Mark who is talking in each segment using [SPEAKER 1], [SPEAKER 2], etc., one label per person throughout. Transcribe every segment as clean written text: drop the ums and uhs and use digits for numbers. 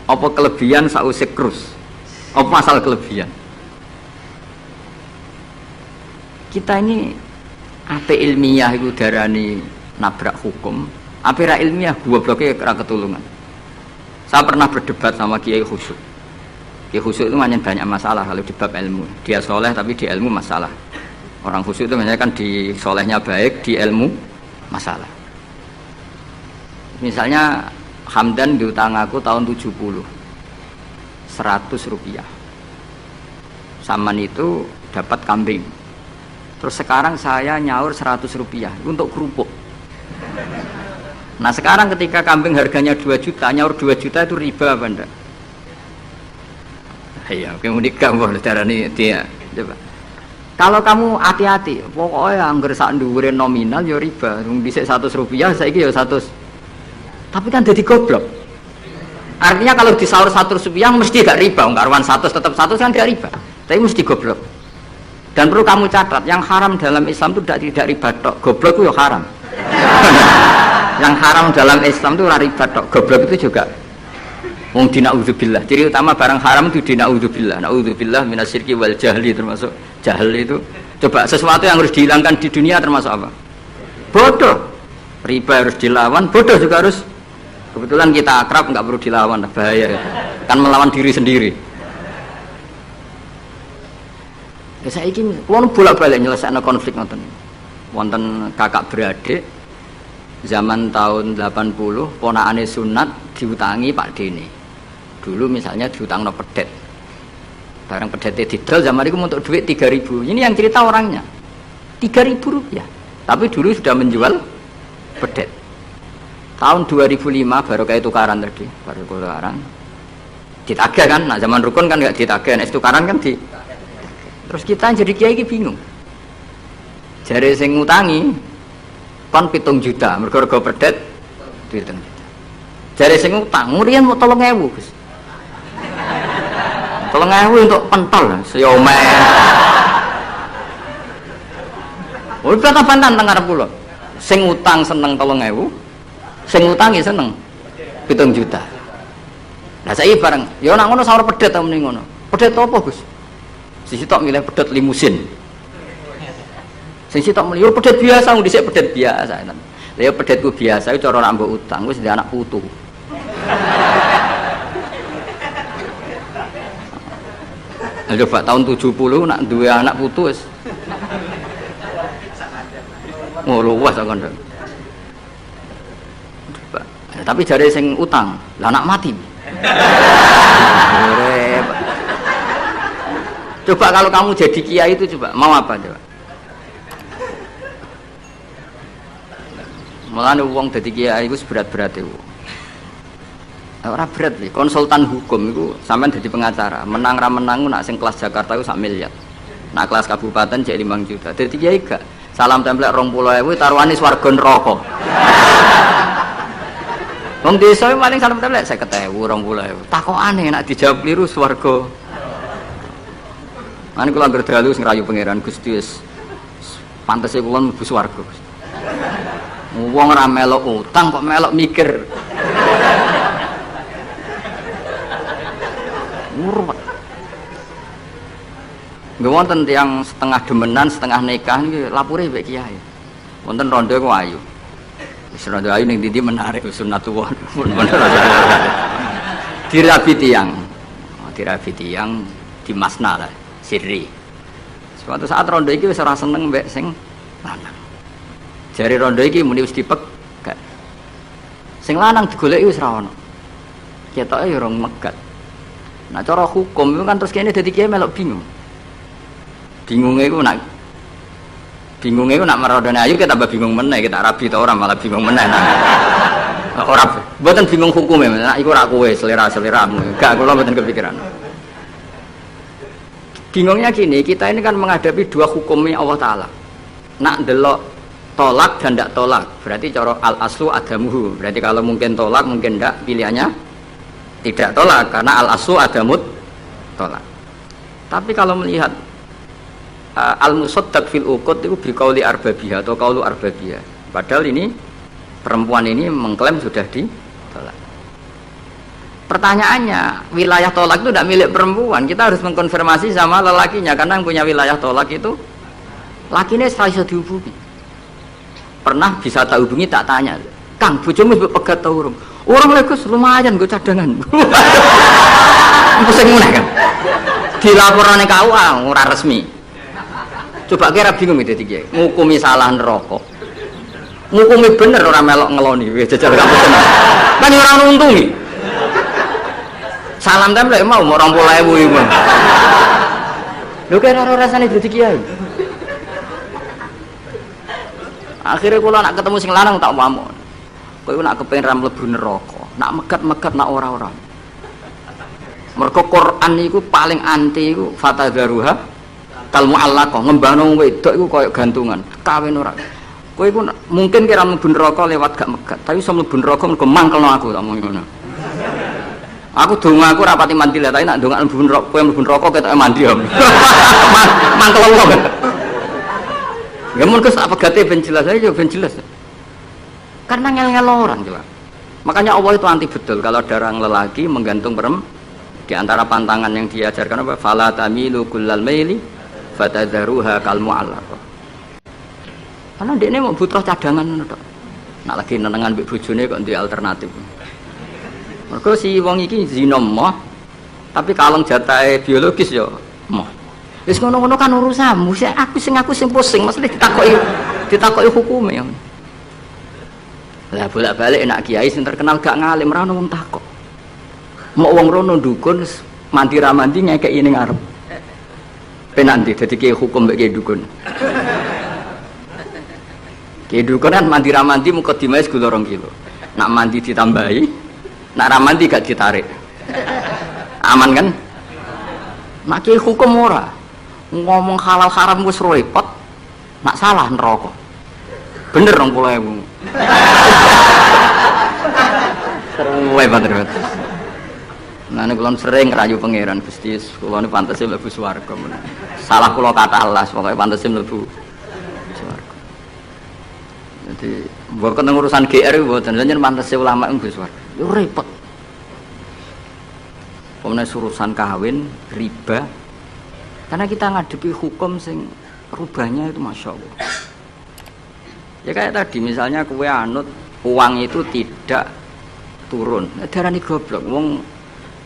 [SPEAKER 1] Apa kelebihan sausé krus? Apa masalah kelebihan? Kita ini ape ilmiah itu darani nabrak hukum, ape ra ilmiah gobloke ra ketulungan. Saya pernah berdebat sama Kiai Khusyuk. Kiai Khusyuk itu banyak masalah kalau di bab ilmu. Dia soleh tapi di ilmu masalah. Orang khusyuk itu biasanya kan di solehnya baik, di ilmu masalah. Misalnya Hamdan diutang aku tahun 70 100 rupiah. Saman itu dapat kambing. Terus sekarang saya nyaur 100 rupiah untuk kerupuk. Nah sekarang ketika kambing harganya 2 juta, nyaur 2 juta itu riba apa enggak? Iya, kemudian kamu darani dia. Coba. Kalau kamu hati-hati, pokoknya anggar sak dhuwure nominal ya riba. Wong dhisik 100 rupiah, saiki ya 100. Tapi kan jadi goblok. Artinya kalau disaur 100 rupiah mesti gak riba, karuan 100 tetap 100 kan gak riba. Tapi mesti goblok. Dan perlu kamu catat, yang haram dalam Islam itu tidak riba tok, goblok itu ya haram. Yang haram dalam Islam itu riba tok, goblok itu juga. Wong dina'udzubillah. Ciri utama barang haram itu dina'udzubillah. Na'udzubillah minasyirki wal jahli, termasuk jahil itu. Coba sesuatu yang harus dihilangkan di dunia termasuk apa? Bodoh. Riba harus dilawan, bodoh juga harus. Kebetulan kita akrab, nggak perlu dilawan, bahaya. Kan melawan diri sendiri. Ya saya ingin, kalau bolak-balik nyelesaikan konflik nonton. Wonten kakak beradik, zaman tahun 80, ponakane sunat diutangi Pak Dene. Dulu misalnya diutang no pedet, barang pedetnya didol zaman itu untuk duit 3.000. Ini yang cerita orangnya 3.000 rupiah, tapi dulu sudah menjual pedet. Tahun 2005 baru kayak tukaran tadi, baru tukaran ditagih kan. Nah zaman rukun kan nggak ditagih, nah tukaran kan di. Terus kita jadi kiai bingung, jare sing ngutangi kon 7 juta mergo pedet 7 juta. Jare sing utang murian mau 3.000 Gus. 3.000 untuk pentol siomay. Oh kata pantan teng arep kula. Sing utang seneng 3.000, sing utangi seneng 7 juta. Lah saiki bareng, ya nek ngono sawur pedet ta muni ngono. Pedet apa Gus? Sisi tok milih pedet limusin. Sing sitok muni yo pedet biasa, wong dhisik pedet biasa. Lah ya pedetku biasa cara nak mbok utang wis ndek anak putu. Coba tahun 70 nak duwe anak putu wis. Oh luas kan. Coba. Tapi jare sing utang, lah anak mati. Coba kalau kamu jadi kiai itu coba mau apa coba? Mulane wong dadi kiai iku berat-berat iku. Ora berat iki, konsultan hukum iku sampean dadi pengacara, menang ra menang nak sing kelas Jakarta iku 1 miliar. Nak kelas kabupaten jek 5 juta. Dadi kiai gak salam templek 20.000 taruhane swarga neraka. Wong desa paling salam templek 50.000 20.000. Takokane nek dijawab kliru swarga. Mane kula anggere dalu sing rayu pangeran Gusti wis pantese kula mlebu swarga. Wong ora melok utang kok melok mikir. Murwat. Nggih wonten tiyang setengah demenan, setengah nikah niki lapure mbek kiai. Wonten rondo ku ayu. Wis rondo ayu ning ndi menarik sunatullah. Dirabi tiyang. Dirabi tiyang di Masna lah, sirri. Suatu saat rondo iki wis ora seneng mbek sing lanang. Jari rondo iki muni wis dipek gak. Sing lanang digoleki wis ra ono. Ketoke ya rong megat. Nah cara hukum itu kan terus kene dadi kiai melok bingung. Bingungnya itu nak merodone ayu kita tambah bingung meneh, kita rabi ta ora malah bingung meneh. Ora mboten bingung hukume, nek iku ora kowe selera-seleramu. Gak kula mboten kepikiran. Bingungnya gini, kita ini kan menghadapi dua hukumnya Allah Ta'ala. Nak delok tolak dan ndak tolak, berarti cara al-aslu adamuhu. Berarti kalau mungkin tolak, mungkin ndak, pilihannya tidak tolak, karena al-aslu adamut tolak. Tapi kalau melihat al-musaddaq fil uqud itu biqauli arbabiyah atau qaulu arbabiyah. Padahal ini perempuan ini mengklaim sudah ditolak. Pertanyaannya, wilayah tolak itu tidak milik perempuan. Kita harus mengkonfirmasi sama lelakinya karena yang punya wilayah tolak itu lakinya bisa dihubungi. Pernah bisa tak hubungi, tak tanya, Kang, bojomu pegat tau urung? Orang legus lumayan gue cadangan. Pusing mulai kan. Dilaporan ke KUA ora resmi. Coba kira bingung itu tiga. Ngukumi salah neraka. Ngukumi bener orang melok ngeloni. Wis jajal kamu tenang. Kan orang nuntungi. Salam template mau 20.000 iku. Lho kira ora rasane dadi kiai. Akhirnya kula nak ketemu sing lanang tak pamon. Kowe nak kepengin ra mlebu neraka, nak megat-megat nak ora-ora. Mergo Quran iku paling anti iku fatadzaruha kal mu'allaqah, ngembano wedok iku koyo gantungan, kawin ora. Kowe iku mungkin kira mlebu neraka lewat gak megat, tapi iso mlebu neraka mergo mangkelno aku tak omong ngono. Aku donga aku rapati mandi lah, tapi nak donga mlebu neraka, kowe mlebu neraka ketoke mandi om. Mangkelno. Ya mun kes apa gate ben jelas aja ben jelas. Karena ngel-ngel orang juga. Makanya Allah itu anti betul kalau ada orang lelaki menggantung perempuan. Di antara pantangan yang diajarkan apa? Fala tamilu kullal maili fatadzaruha kal mu'allaqah. Karena dia ini mau butuh cadangan tok. Nak lagi nenengan mbek bojone kok duwe alternatif. Mergo si wong iki zina moh, tapi kalong jatahe biologis ya moh. Wis ngono-ngono kan urusanmu, aku sing pusing, mesti ditakoki hukume. Lah bolak-balik enak kiai sing terkenal gak ngalim ra ono wong takok. Mau wong rono dukun mandi ra mandi ngekeki ning ngarep. Penanti dadi kiai hukum mbek kiai dukun. Kiai dukun kan mandi ra mandi mukadimah segula 2 kilo. Nak mandi ditambahi, nak ra mandi gak ditarik. Aman kan? Nak kiai hukum ora. Ngomong halal haram wis repot. Nak salah neraka. Bener 20.000. Seruwe banget. Nah, kula sering ngerayu pangeran Gusti, kula niku pantese mlebu swarga. Salah kula kata alas, pokoke pantese mlebu swarga. Jadi, mboten urusan GR mboten, jenengan pantese ulama mlebu swarga. Yo repot. Pemene urusan kawin, riba. Karena kita ngadepi hukum sing rubahnya itu Masya Allah. Ya kayak tadi misalnya kue anut uang itu tidak turun. Darani goblok. Wong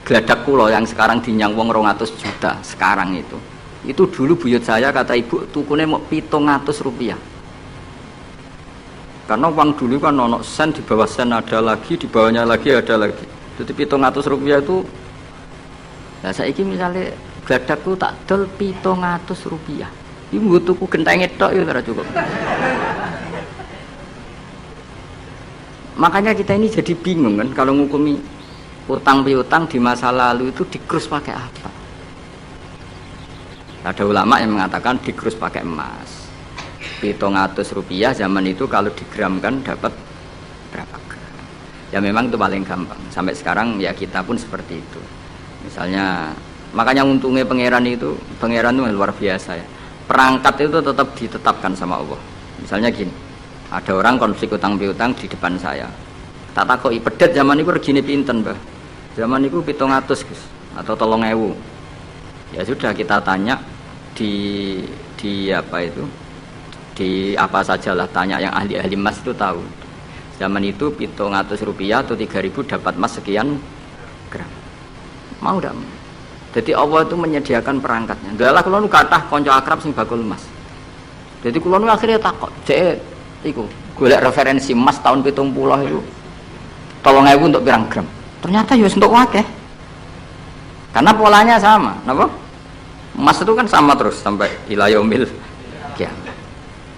[SPEAKER 1] geladak kula yang sekarang dinyang wong 200 juta sekarang itu dulu buyut saya kata ibu tukune mau 700 rupiah. Karena uang dulu kan ono sen, di bawah sen ada lagi, di bawahnya lagi ada lagi. Jadi 700 rupiah itu. Nah saiki misalnya geladakku tak dol 700 rupiah. Ibu tuku genteng tok ya ora cukup. Makanya kita ini jadi bingung kan kalau ngukumi utang piutang di masa lalu itu dikrus pakai apa? Ada ulama yang mengatakan dikrus pakai emas. 700 rupiah zaman itu kalau digramkan dapat berapa gram? Ya memang itu paling gampang. Sampai sekarang ya kita pun seperti itu. Misalnya makanya untungnya pangeran itu luar biasa ya. Perangkat itu tetap ditetapkan sama Allah. Misalnya gini, ada orang konflik utang piutang di depan saya. Tak takoki pedet zaman itu regine pinten, Mbah? Zaman itu 700 Gus atau 3.000. Ya sudah kita tanya di apa itu? Di apa sajalah tanya yang ahli-ahli emas itu tahu. Zaman itu 700 rupiah atau 3.000 dapat emas sekian gram. Mau ndak? Jadi Allah itu menyediakan perangkatnya. Dalah kula nu kathah kanca akrab sing bakul emas. Jadi kula nu akhirnya takok, "Cek iku golek referensi emas tahun 70 itu 3.000 untuk pirang gram?" Ternyata ya untuk akeh. Karena polanya sama, napa? Emas itu kan sama terus sampai ila yaumil kiamat.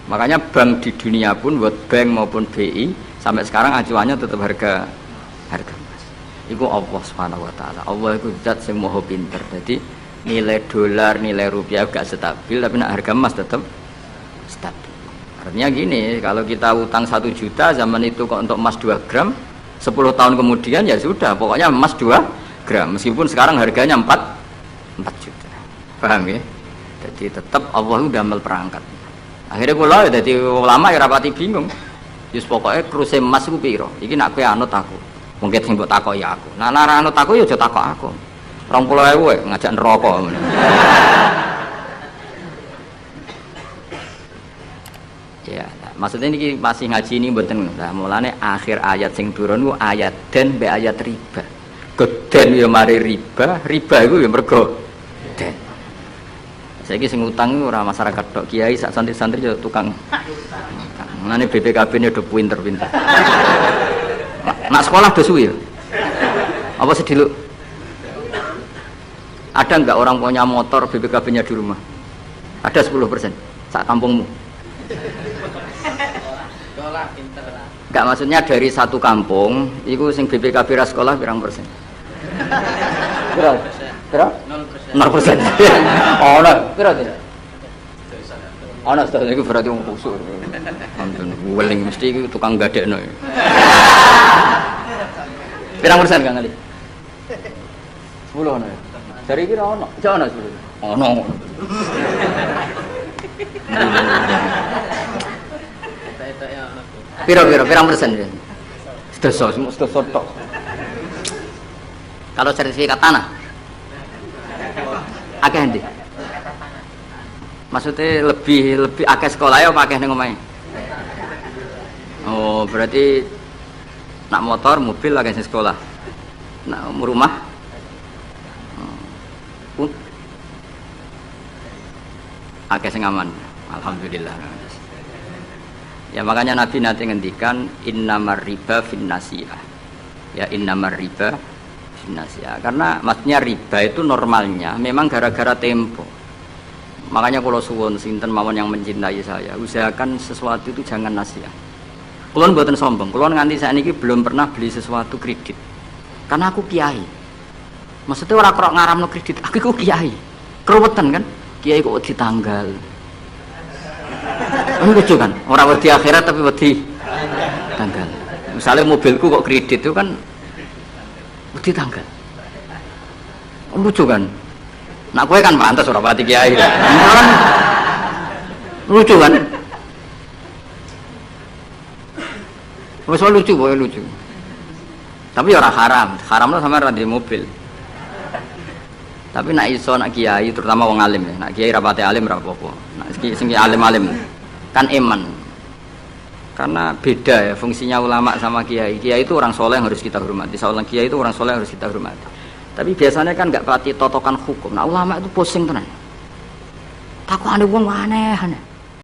[SPEAKER 1] Makanya bank di dunia pun, buat bank maupun BI sampai sekarang acuannya tetap harga emas. Iku Allah Subhanahu wa taala. Allah iku zat sing maha pinter. Jadi nilai dolar, nilai rupiah gak stabil tapi nak harga emas tetap stabil. Artinya gini, kalau kita utang 1 juta zaman itu kok untuk emas 2 gram, 10 tahun kemudian ya sudah, pokoknya emas 2 gram meskipun sekarang harganya 4 juta. Paham ya? Jadi tetap Allah udah ambil perangkat. Akhirnya kula jadi ulama ya rapati bingung. Yus pokoknya kruse emas iku piro? Iki nak kowe anut aku. Mungkin sing mbok takoki aku. Nah, nek anu takok ya aja takok aku. 20.000 ngajak neraka. Ya, maksudnya ini masih ngaji ini mboten. Nah, mulane akhir ayat sing turun ku ayat den mbek ayat riba. Geden ya mari riba iku ya mergo den. Saiki sing utang ora masyarakat tok, kiai sak santri-santri yo tukang. Mulane BPKB-ne do pinter-pinter. Nak sekolah do suwi ya. Apa sediluk? Ada enggak orang punya motor BPKB-nya di rumah? Ada 10% sak kampungmu. Enggak, maksudnya dari satu kampung itu sing BPKB ra sekolah pirang persen? Pira? 0%. 0%. Oh, nah, pira to? Ana sedaya iku berarti wong kusuk. Ampun, weling mesti iku tukang gadekno. Pirang persen Kang Ali? 10 ana. Dari iki ra ono. Jek ono 10. Ono. Pirang persen ya? Sedasa tok. Kalau sertifikat tanah akeh ndi? Maksudnya lebih akeh sekolah ya apa akeh ning omahe? Oh, berarti nak motor, mobil akeh sing sekolah. Nak rumah akeh sing aman. Alhamdulillah. Ya makanya Nabi nanti ngendikan innamar riba finnasiyah. Ya innamar riba finnasiyah. Karena maksudnya riba itu normalnya memang gara-gara tempo. Makanya kalau suwun sinten mawon yang mencintai saya, usahakan sesuatu itu jangan nasiah. Kulon mboten sombong, kulon nganti saiki belum pernah beli sesuatu kredit. Karena aku kiai. Maksudnya ora krok ngaramno kredit, aku kiai. Keruwetan kan? Kiai kok wedi tanggal. Lucu kan? Orang wedi akhirat tapi wedi tanggal. Misalnya mobilku kok kredit itu kan wedi tanggal. Lucu kan? Nak kowe kan pantes ora pati kiai. Kan lucu kan? Wes lucu, boy lucu. Tapi ora haram. Haramnya sama ra di mobil. Tapi nak iso nak kiai terutama wong alim ya. Nak kiai rapati alim ra apa-apa. Nak sing alim-alim kan iman. Karena beda ya fungsinya ulama sama kiai. Kiai itu orang soleh yang harus kita hormati. Seorang kiai itu orang soleh yang harus kita hormati. Tapi biasanya kan nggak pati totokan hukum. Nah ulama itu pusing tenan. Takut ada wong aneh.